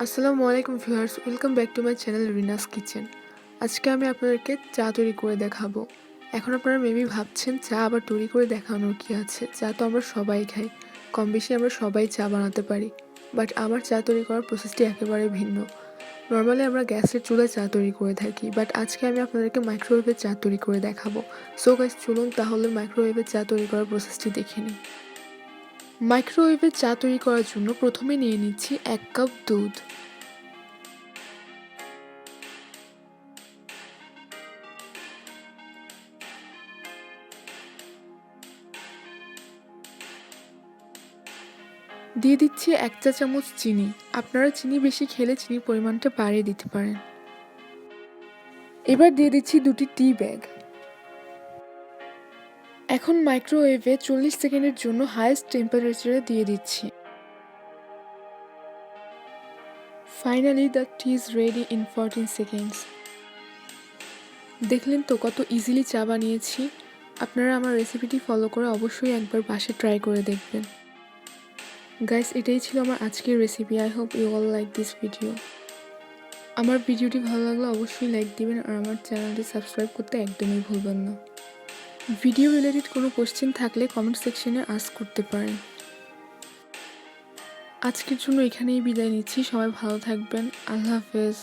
আসসালামু আলাইকুম viewers, welcome back to my channel Rina's kitchen. আজকে আমি আপনাদেরকে চা তৈরি করে দেখাবো। এখন আপনারা মেবি ভাবছেন চা আবার তৈরি করে দেখানোর কি আছে, চা তো আমরা সবাই খাই, কম বেশি আমরা সবাই চা বানাতে পারি। বাট আমার চা তৈরি করার প্রসেসটি একেবারে ভিন্ন। নর্মালি আমরা গ্যাসের চুলায় চা তৈরি করে থাকি, বাট আজকে আমি আপনাদেরকে মাইক্রোওয়েভে চা তৈরি করে দেখাবো। সো গাইস, চলুন তাহলে মাইক্রোওয়েভে চা তৈরি করার প্রসেসটি দেখে নিই। মাইক্রোওয়েভে চা তৈরি করার জন্য প্রথমে নিয়ে নিচ্ছি 1 কাপ দুধ। দিয়ে দিচ্ছি 1 চা চামচ চিনি। আপনারা চিনি বেশি খেলে চিনির পরিমাণটা বাড়িয়ে দিতে পারেন। এবার দিয়ে দিচ্ছি 2টি টি ব্যাগ। এখন মাইক্রোওয়েভে 40 সেকেন্ডের জন্য হাইয়েস্ট টেম্পারেচারে দিয়ে দিচ্ছি। Finally the T is ready in 14 seconds. দেখলেন তো কত ইজিলি চা বানিয়েছি। আপনারা আমার রেসিপিটি ফলো করে অবশ্যই একবার বাসায় ট্রাই করে দেখবেন। গাইস, এটাই ছিল আমার আজকের recipe. I hope you all like this video. আমার ভিডিওটি ভালো লাগলে অবশ্যই লাইক দিবেন আর আমার চ্যানেলটি সাবস্ক্রাইব করতে একদমই ভুলবেন না। ভিডিও রিলেটেড কোনো কোশ্চেন থাকলে কমেন্ট সেকশনে আস্ক করতে পারেন। আজকের জন্য এখানেই বিদায় নিচ্ছি। সবাই ভালো থাকবেন। আল্লাহ হাফেজ।